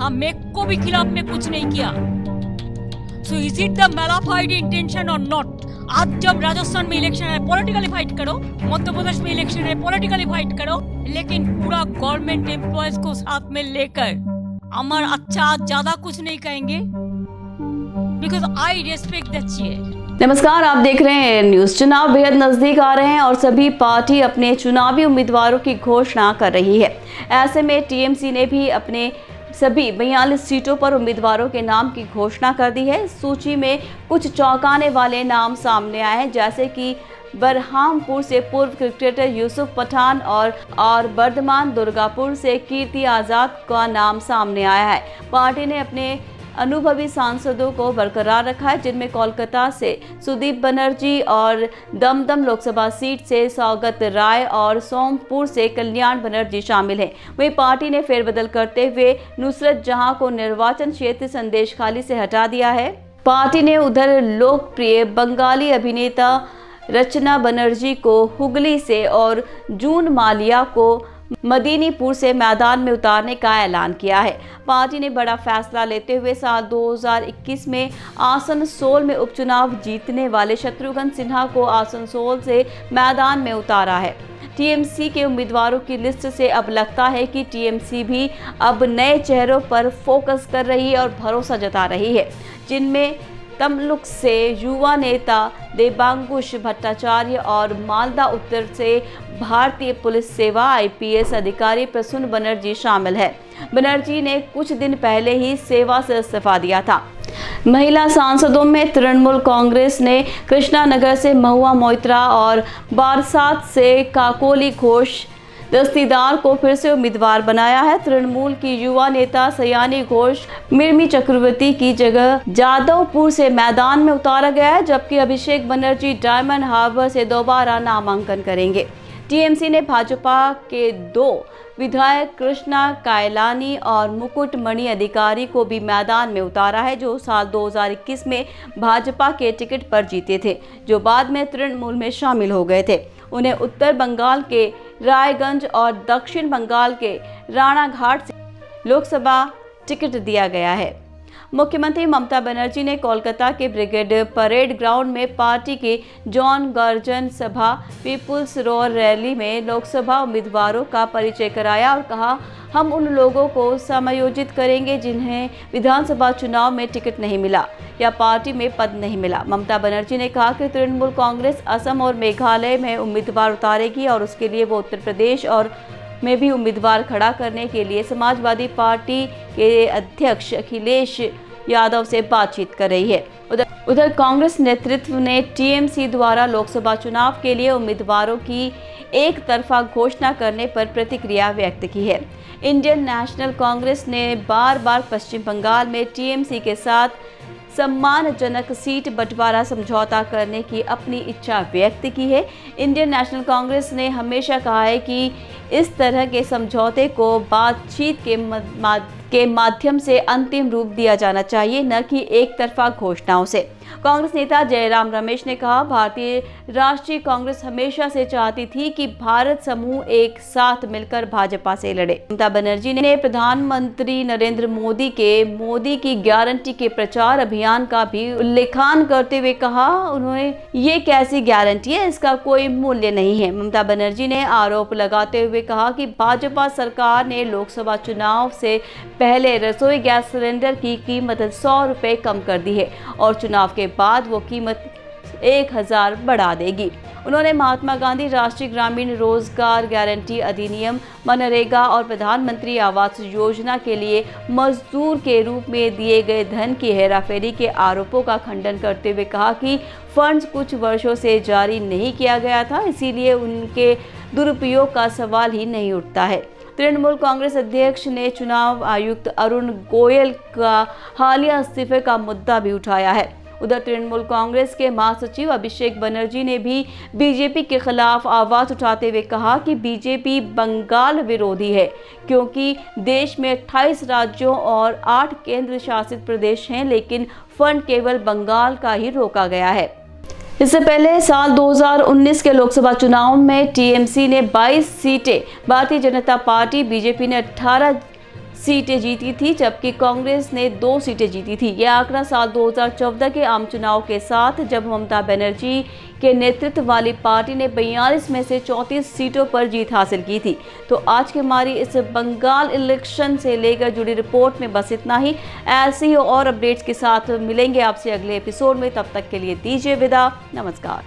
हाँ, मेरे को भी खिलाफ में कुछ नहीं किया। So is it the malafide intention और नॉट? आज जब राजस्थान में इलेक्शन है पॉलिटिकली फाइट करो, मध्य प्रदेश में इलेक्शन है पॉलिटिकली फाइट करो, लेकिन पूरा गवर्नमेंट एम्प्लॉयज को साथ में लेकर अमर अच्छा ज्यादा कुछ नहीं कहेंगे, because I respect the chair. नमस्कार, आप देख रहे हैं न्यूज। चुनाव बेहद नजदीक आ रहे हैं और सभी पार्टी अपने चुनावी उम्मीदवारों की घोषणा कर रही है। ऐसे में टीएमसी ने भी अपने सभी 42 सीटों पर उम्मीदवारों के नाम की घोषणा कर दी है। सूची में कुछ चौंकाने वाले नाम सामने आए हैं, जैसे कि बरहामपुर से पूर्व क्रिकेटर यूसुफ पठान और बर्धमान दुर्गापुर से कीर्ति आजाद का नाम सामने आया है। पार्टी ने अपने अनुभवी सांसदों को बरकरार रखा है, जिनमें कोलकाता से सुदीप बनर्जी और दमदम लोकसभा सीट से सौगत राय और सोमपुर से कल्याण बनर्जी शामिल हैं। वहीं पार्टी ने फेरबदल करते हुए नुसरत जहां को निर्वाचन क्षेत्र संदेशखाली से हटा दिया है। पार्टी ने उधर लोकप्रिय बंगाली अभिनेता रचना बनर्जी को हुगली से और जून मालिया को मदीनीपुर से मैदान में उतारने का ऐलान किया है। पार्टी ने बड़ा फैसला लेते हुए साल 2021 में आसनसोल में उपचुनाव जीतने वाले शत्रुघ्न सिन्हा को आसनसोल से मैदान में उतारा है। टीएमसी के उम्मीदवारों की लिस्ट से अब लगता है कि टीएमसी भी अब नए चेहरों पर फोकस कर रही है और भरोसा जता रही है, जिनमें तमलुक से युवा नेता देबांकुश भट्टाचार्य और मालदा उत्तर से भारतीय पुलिस सेवा आईपीएस अधिकारी प्रसून बनर्जी शामिल है। बनर्जी ने कुछ दिन पहले ही सेवा से इस्तीफा दिया था। महिला सांसदों में तृणमूल कांग्रेस ने कृष्णानगर से महुआ मोइत्रा और बारसात से काकोली घोष दस्तीदार को फिर से उम्मीदवार बनाया है। तृणमूल की युवा नेता सयानी घोष मिर्मी चक्रवर्ती की जगह जादवपुर से मैदान में उतारा गया है, जबकि अभिषेक बनर्जी डायमंड हार्बर से दोबारा नामांकन करेंगे। टीएमसी ने भाजपा के 2 विधायक कृष्णा कायलानी और मुकुट मणि अधिकारी को भी मैदान में उतारा है, जो साल 2021 में भाजपा के टिकट पर जीते थे, जो बाद में तृणमूल में शामिल हो गए थे। उन्हें उत्तर बंगाल के रायगंज और दक्षिण बंगाल के राणाघाट से लोकसभा टिकट दिया गया है। मुख्यमंत्री ममता बनर्जी ने कोलकाता के ब्रिगेड परेड ग्राउंड में पार्टी की जॉन गर्जन सभा पीपुल्स रोड रैली में लोकसभा उम्मीदवारों का परिचय कराया और कहा, हम उन लोगों को समायोजित करेंगे जिन्हें विधानसभा चुनाव में टिकट नहीं मिला या पार्टी में पद नहीं मिला। ममता बनर्जी ने कहा कि तृणमूल कांग्रेस असम और मेघालय में उम्मीदवार उतारेगी और उसके लिए वो उत्तर प्रदेश और में भी उम्मीदवार खड़ा करने के लिए समाजवादी पार्टी के अध्यक्ष अखिलेश यादव से बातचीत कर रही है। उधर कांग्रेस नेतृत्व ने टीएमसी द्वारा लोकसभा चुनाव के लिए उम्मीदवारों की एक तरफा घोषणा करने पर प्रतिक्रिया व्यक्त की है। इंडियन नेशनल कांग्रेस ने बार बार पश्चिम बंगाल में टीएमसी के साथ सम्मानजनक सीट बंटवारा समझौता करने की अपनी इच्छा व्यक्त की है। इंडियन नेशनल कांग्रेस ने हमेशा कहा है कि इस तरह के समझौते को बातचीत के माध्यम से अंतिम रूप दिया जाना चाहिए, न कि एक तरफा घोषणाओं से। कांग्रेस नेता जयराम रमेश ने कहा, भारतीय राष्ट्रीय कांग्रेस हमेशा से चाहती थी कि भारत समूह एक साथ मिलकर भाजपा से लड़े। ममता बनर्जी ने प्रधानमंत्री नरेंद्र मोदी की गारंटी के प्रचार अभियान का भी उल्लेखन करते हुए कहा, उन्होंने ये कैसी गारंटी है, इसका कोई मूल्य नहीं है। ममता बनर्जी ने आरोप लगाते हुए कहा कि भाजपा सरकार ने लोकसभा चुनाव से पहले रसोई गैस सिलेंडर की कीमत 100 रुपये कम कर दी है और चुनाव के बाद वो कीमत 1000 बढ़ा देगी। उन्होंने महात्मा गांधी राष्ट्रीय ग्रामीण रोजगार गारंटी अधिनियम, मनरेगा और प्रधानमंत्री आवास योजना के लिए मजदूर के रूप में दिए गए धन की हेराफेरी के आरोपों का खंडन करते हुए कहा कि फंड्स कुछ वर्षों से जारी नहीं किया गया था, इसीलिए उनके दुरुपयोग का सवाल ही नहीं उठता है। तृणमूल कांग्रेस अध्यक्ष ने चुनाव आयुक्त अरुण गोयल का हालिया इस्तीफे का मुद्दा भी उठाया है। उधर तृणमूल कांग्रेस के महासचिव अभिषेक बनर्जी ने भी बीजेपी के खिलाफ आवाज उठाते हुए कहा कि बीजेपी बंगाल विरोधी है, क्योंकि देश में 28 राज्यों और 8 केंद्र शासित प्रदेश हैं, लेकिन फंड केवल बंगाल का ही रोका गया है। इससे पहले साल 2019 के लोकसभा चुनाव में टीएमसी ने 22 सीटें, भारतीय जनता पार्टी बीजेपी ने 18 सीटें जीती थी, जबकि कांग्रेस ने 2 सीटें जीती थी। यह आंकड़ा साल 2014 के आम चुनाव के साथ, जब ममता बनर्जी के नेतृत्व वाली पार्टी ने 42 में से 34 सीटों पर जीत हासिल की थी। तो आज की हमारी इस बंगाल इलेक्शन से लेकर जुड़ी रिपोर्ट में बस इतना ही। ऐसे ही और अपडेट्स के साथ मिलेंगे आपसे अगले एपिसोड में। तब तक के लिए दीजिए विदा। नमस्कार।